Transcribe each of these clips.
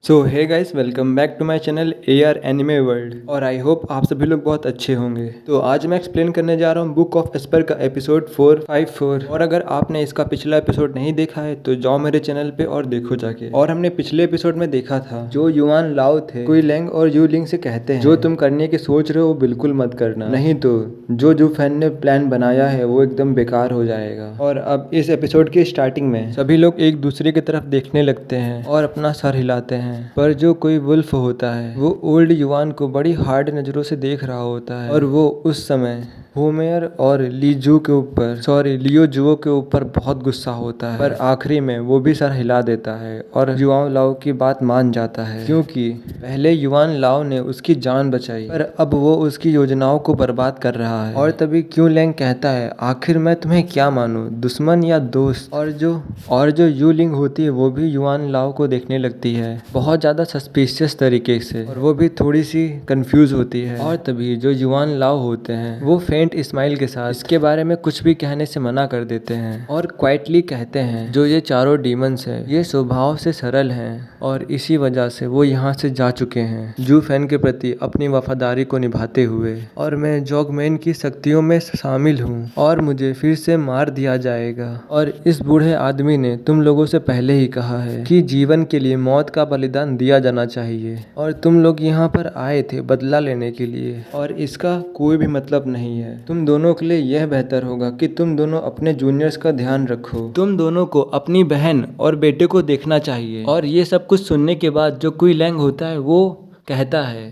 So hey guys, welcome back to my channel AR anime world. और I hope आप सभी लोग बहुत अच्छे होंगे। तो आज मैं एक्सप्लेन करने जा रहा हूँ बुक ऑफ एस्पर का एपिसोड 454। और अगर आपने इसका पिछला एपिसोड नहीं देखा है तो जाओ मेरे चैनल पे और देखो जाके। और हमने पिछले एपिसोड में देखा था जो युआन लाओ थे कुई लैंग और यू लिंग से कहते हैं जो तुम करने की सोच रहे हो वो बिल्कुल मत करना, नहीं तो जो जू फैन ने प्लान बनाया है वो एकदम बेकार हो जाएगा। और अब इस एपिसोड की स्टार्टिंग में सभी लोग एक दूसरे की तरफ देखने लगते हैं और अपना सर हिलाते हैं। पर जो कोई वुल्फ होता है वो ओल्ड युआन को बड़ी हार्ड नजरों से देख रहा होता है और वो उस समय होमेर और लियो जुओ के ऊपर बहुत गुस्सा होता है। पर आखिरी में वो भी सर हिला देता है और युआन लाओ की बात मान जाता है, क्योंकि पहले युआन लाओ ने उसकी जान बचाई पर अब वो उसकी योजनाओं को बर्बाद कर रहा है। और तभी क्यू लैंग कहता है, आखिर मैं तुम्हें क्या मानूं, दुश्मन या दोस्त। और जो यू लिंग होती है वो भी युआन लाओ को देखने लगती है बहुत ज़्यादा सस्पिशियस तरीके से, और वो भी थोड़ी सी कंफ्यूज होती है। और तभी जो युआन लाओ होते हैं वो फेंट स्माइल के साथ इसके बारे में कुछ भी कहने से मना कर देते हैं और क्वाइटली कहते हैं जो ये चारों डीमंस है ये स्वभाव से सरल हैं और इसी वजह से वो यहाँ से जा चुके हैं जू फैन के प्रति अपनी वफादारी को निभाते हुए। और मैं जॉगमैन की शक्तियों में शामिल हूँ और मुझे फिर से मार दिया जाएगा। और इस बूढ़े आदमी ने तुम लोगों से पहले ही कहा है कि जीवन के लिए मौत का बलिदान दिया जाना चाहिए और तुम लोग यहाँ पर आए थे बदला लेने के लिए, और इसका कोई भी मतलब नहीं है। तुम दोनों के लिए यह बेहतर होगा कि तुम दोनों अपने जूनियर्स का ध्यान रखो। तुम दोनों को अपनी बहन और बेटे को देखना चाहिए। और ये सब कुछ सुनने के बाद जो कुई लैंग होता है वो कहता है,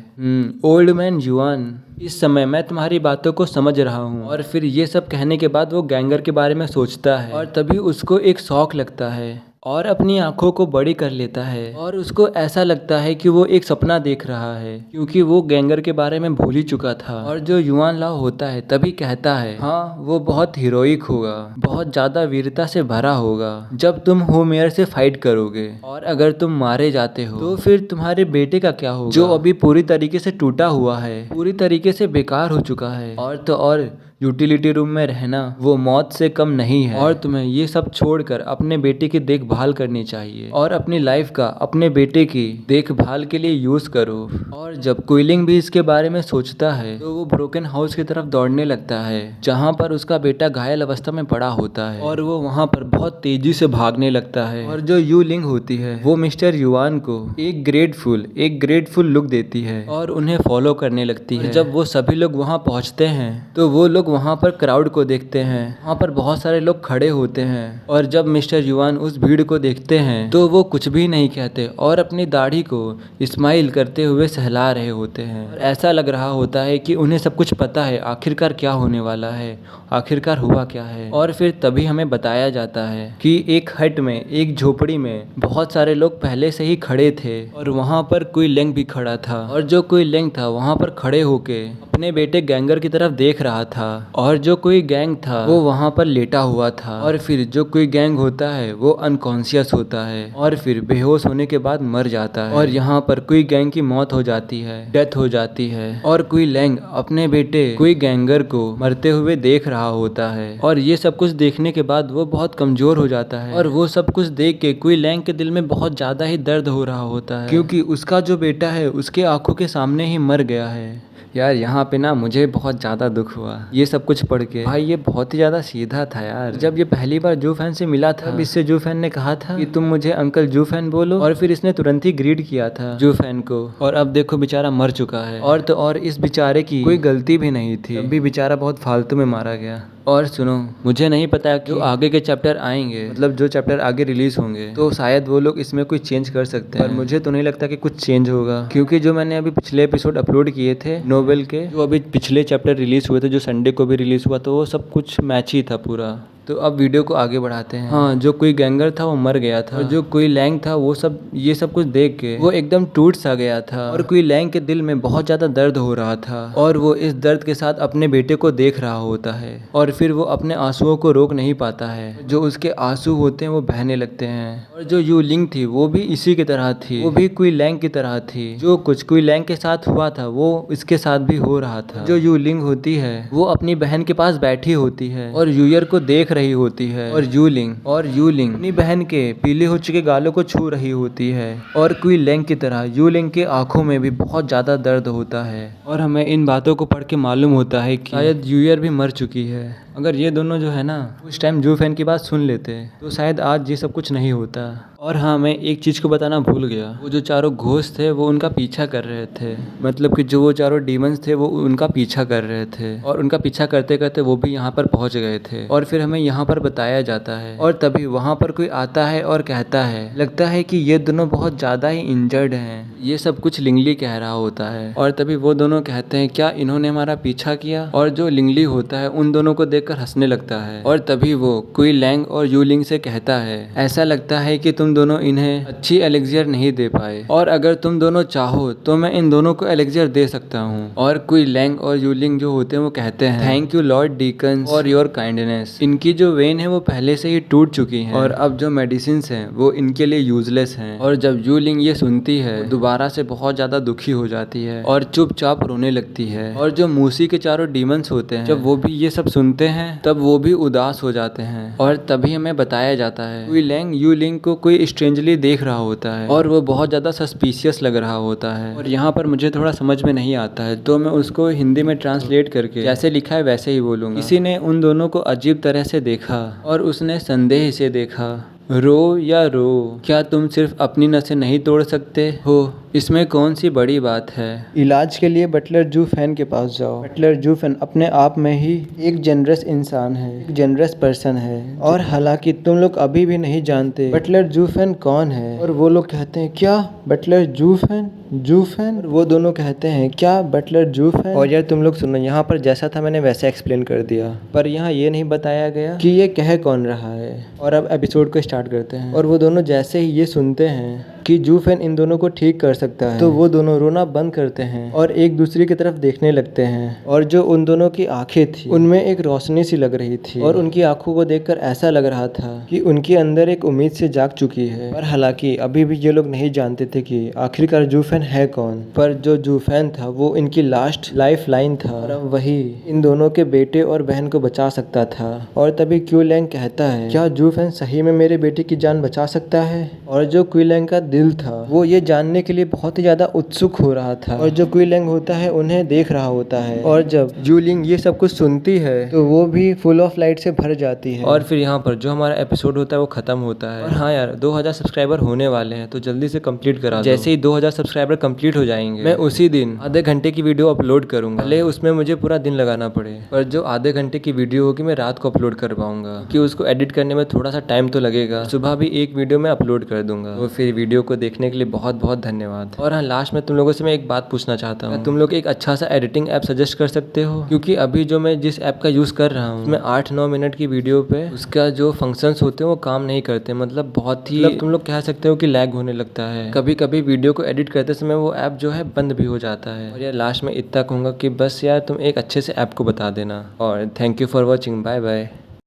ओल्ड मैन युआन, इस समय मैं तुम्हारी बातों को समझ रहा हूँ। और फिर ये सब कहने के बाद वो गैंगर के बारे में सोचता है और तभी उसको एक शौक लगता है और अपनी आंखों को बड़ी कर लेता है और उसको ऐसा लगता है कि वो एक सपना देख रहा है, क्योंकि वो गैंगर के बारे में भूल ही चुका था। और जो युआन लाओ होता है तभी कहता है, हाँ वो बहुत हीरोइक होगा, बहुत ज्यादा वीरता से भरा होगा जब तुम होमेर से फाइट करोगे, और अगर तुम मारे जाते हो तो फिर तुम्हारे बेटे का क्या होगा जो अभी पूरी तरीके से टूटा हुआ है, पूरी तरीके से बेकार हो चुका है। और यूटिलिटी रूम में रहना वो मौत से कम नहीं है। और तुम्हें ये सब छोड़कर अपने बेटे की देखभाल करनी चाहिए और अपनी लाइफ का अपने बेटे की देखभाल के लिए यूज करो। और जब कुइलिंग भी इसके बारे में सोचता है तो वो ब्रोकन हाउस की तरफ दौड़ने लगता है जहाँ पर उसका बेटा घायल अवस्था में पड़ा होता है, और वो वहाँ पर बहुत तेजी से भागने लगता है। और जो यू लिंग होती है वो मिस्टर युआन को एक ग्रेटफुल लुक देती है और उन्हें फॉलो करने लगती है। जब वो सभी लोग वहाँ पहुँचते हैं तो वो लोग वहाँ पर क्राउड को देखते हैं, वहाँ पर बहुत सारे लोग खड़े होते हैं। और जब मिस्टर युआन उस भीड़ को देखते हैं तो वो कुछ भी नहीं कहते और अपनी दाढ़ी को स्माइल करते हुए सहला रहे होते हैं। और ऐसा लग रहा होता है कि उन्हें सब कुछ पता है आखिरकार क्या होने वाला है, आखिरकार हुआ क्या है। और फिर तभी हमें बताया जाता है कि एक हट में, एक झोपड़ी में बहुत सारे लोग पहले से ही खड़े थे और वहाँ पर कुई लैंग भी खड़ा था। और जो कुई लैंग था वहाँ पर खड़े होके अपने बेटे गैंगर की तरफ देख रहा था, और जो कोई गैंग था वो वहाँ पर लेटा हुआ था। और फिर जो कोई गैंग होता है वो अनकॉन्शियस होता है और फिर बेहोश होने के बाद मर जाता है। और यहाँ पर कोई गैंग की मौत हो जाती है, डेथ हो जाती है, और कोई लैंग अपने बेटे कोई गैंगर को मरते हुए देख रहा होता है। और ये सब कुछ देखने के बाद वो बहुत कमजोर हो जाता है और वो सब कुछ देख के कोई लैंग के दिल में बहुत ज्यादा ही दर्द हो रहा होता है, क्योंकि उसका जो बेटा है उसके आंखों के सामने ही मर गया है। यार यहाँ पे ना मुझे बहुत ज़्यादा दुख हुआ ये सब कुछ पढ़ के। भाई ये बहुत ही ज़्यादा सीधा था यार। जब ये पहली बार जू फैन से मिला था तब इससे जू फैन ने कहा था कि तुम मुझे अंकल जू फैन बोलो, और फिर इसने तुरंत ही ग्रीड किया था जू फैन को। और अब देखो बेचारा मर चुका है, और तो और इस बेचारे की कोई गलती भी नहीं थी, तब भी बेचारा बहुत फालतू में मारा गया। और सुनो, मुझे नहीं पता कि जो आगे के चैप्टर आएंगे, मतलब जो चैप्टर आगे रिलीज होंगे तो शायद वो लोग इसमें कुछ चेंज कर सकते हैं, पर मुझे तो नहीं लगता कि कुछ चेंज होगा, क्योंकि जो मैंने अभी पिछले एपिसोड अपलोड किए थे नोवेल के, जो अभी पिछले चैप्टर रिलीज हुए थे जो संडे को भी रिलीज हुआ, तो वो सब कुछ मैच ही था पूरा। तो अब वीडियो को आगे बढ़ाते हैं। हाँ, जो कोई गैंगर था वो मर गया था और जो कोई लैंग था वो ये सब कुछ देख के वो एकदम टूट सा गया था, और कोई लैंग के दिल में बहुत ज्यादा दर्द हो रहा था और वो इस दर्द के साथ अपने बेटे को देख रहा होता है। और फिर वो अपने आंसुओं को रोक नहीं पाता है, जो उसके आंसू होते हैं वो बहने लगते हैं। और जो यू लिंग थी वो भी इसी की तरह थी, वो भी कोई लैंग की तरह थी। जो कुछ कोई लैंग के साथ हुआ था वो इसके साथ भी हो रहा था। जो यू लिंग होती है वो अपनी बहन के पास बैठी होती है और यूयर को देख रही होती है और यूलिंग अपनी बहन के पीले हो चुके गालों को छू रही होती है और क्वी लैंग की तरह यूलिंग के आंखों में भी बहुत ज्यादा दर्द होता है और हमें इन बातों को पढ़ के मालूम होता है कि शायद यूयर भी मर चुकी है। अगर ये दोनों जो है ना उस टाइम जू फैन की बात सुन लेते तो शायद आज ये सब कुछ नहीं होता। और हाँ, मैं एक चीज़ को बताना भूल गया, वो जो चारों घोस्ट थे वो उनका पीछा कर रहे थे, मतलब कि जो वो चारों डीमंस थे वो उनका पीछा कर रहे थे और उनका पीछा करते करते वो भी यहाँ पर पहुँच गए थे और फिर हमें यहाँ पर बताया जाता है और तभी वहाँ पर कोई आता है और कहता है लगता है कि ये दोनों बहुत ज़्यादा ही इंजर्ड हैं। ये सब कुछ लिंगली कह रहा होता है और तभी वो दोनों कहते हैं क्या इन्होंने हमारा पीछा किया, और जो लिंगली होता है उन दोनों को देखकर हंसने लगता है और तभी वो क्वी लैंग और यूलिंग से कहता है ऐसा लगता है कि तुम दोनों इन्हें अच्छी एलेक्सियर नहीं दे पाए और अगर तुम दोनों चाहो तो मैं इन दोनों को एलेक्सियर दे सकता हूँ। और क्वी लैंग और यूलिंग जो होते हैं वो कहते हैं thank you Lord Deacon for your kindness. इनकी जो वेन है वो पहले से ही टूट चुकी है और अब जो मेडिसिन हैं वो इनके लिए यूजलेस हैं। और जब यूलिंग ये सुनती है दोबारा से बहुत ज्यादा दुखी हो जाती है और चुपचाप रोने लगती है। और जो मूसी के चारों डीमंस होते हैं जब वो भी ये सब सुनते हैं तब वो भी उदास हो जाते हैं और तभी हमें बताया जाता है क्वी लैंग यूलिंग को कोई स्ट्रेंजली देख रहा होता है और वो बहुत ज़्यादा सस्पिशियस लग रहा होता है। और यहाँ पर मुझे थोड़ा समझ में नहीं आता है तो मैं उसको हिंदी में ट्रांसलेट करके जैसे लिखा है वैसे ही बोलूँगा। किसी ने उन दोनों को अजीब तरह से देखा और उसने संदेह से देखा, रो या रो, क्या तुम सिर्फ अपनी नसें नहीं तोड़ सकते हो, इसमें कौन सी बड़ी बात है। इलाज के लिए बटलर जू फैन के पास जाओ। बटलर जू फैन अपने आप में ही एक जनरस इंसान है, एक जनरस पर्सन है और हालांकि तुम लोग अभी भी नहीं जानते बटलर जू फैन कौन है। और वो लोग कहते हैं क्या बटलर जू फैन, जू फैन। वो दोनों कहते हैं क्या बटलर जू फैन। और यार तुम लोग सुनो, यहाँ पर जैसा था मैंने वैसे एक्सप्लेन कर दिया पर यहाँ ये नहीं बताया गया कि ये कह कौन रहा है। और अब एपिसोड को स्टार्ट करते हैं। और वो दोनों जैसे ही ये सुनते हैं कि जू फैन इन दोनों को ठीक कर सकता है तो वो दोनों रोना बंद करते हैं और एक दूसरे की तरफ देखने लगते हैं। और जो उन दोनों की आंखें थी उनमें एक रोशनी सी लग रही थी और उनकी आंखों को देखकर ऐसा लग रहा था कि उनके अंदर एक उम्मीद से जाग चुकी है। और हालांकि अभी भी ये लोग नहीं जानते थे कि आखिरकार जू फैन है कौन, पर जो जू फैन था वो इनकी लास्ट लाइफ लाइन था और अब वही इन दोनों के बेटे और बहन को बचा सकता था। और तभी क्वी लैंग कहता है क्या जू फैन सही में मेरे बेटे की जान बचा सकता है। और जो क्वी लैंग का दिल था वो ये जानने के लिए बहुत ही ज्यादा उत्सुक हो रहा था। और जो क्वी लैंग होता है उन्हें देख रहा होता है और जब यूलिंग ये सब कुछ सुनती है तो वो भी फुल ऑफ लाइट से भर जाती है। और फिर यहाँ पर जो हमारा एपिसोड होता है वो खत्म होता है। और हाँ यार 2000 सब्सक्राइबर होने वाले हैं तो जल्दी से कंप्लीट करा दो। जैसे ही 2000 सब्सक्राइबर कंप्लीट हो जाएंगे मैं उसी दिन आधे घंटे की वीडियो अपलोड करूंगा, भले उसमें मुझे पूरा दिन लगाना पड़े। पर जो आधे घंटे की वीडियो होगी मैं रात को अपलोड कर पाऊंगा कि उसको एडिट करने में थोड़ा सा टाइम तो लगेगा। सुबह भी एक वीडियो में अपलोड कर दूंगा। तो फिर वीडियो को देखने के लिए बहुत बहुत धन्यवाद। और हाँ लास्ट में तुम लोगों से मैं एक बात पूछना चाहता हूँ, तुम लोग एक अच्छा सा एडिटिंग ऐप सजेस्ट कर सकते हो? क्योंकि अभी जो मैं जिस ऐप का यूज कर रहा हूँ उसमें 8-9 मिनट की वीडियो पे उसका जो फंक्शंस होते हैं वो काम नहीं करते, मतलब बहुत ही तुम लोग कह सकते हो कि लैग होने लगता है। कभी कभी वीडियो को एडिट करते समय वो ऐप जो है बंद भी हो जाता है। और यार लास्ट में इतना कहूंगा कि बस यार तुम एक अच्छे से ऐप को बता देना। और thank you for watching, bye bye.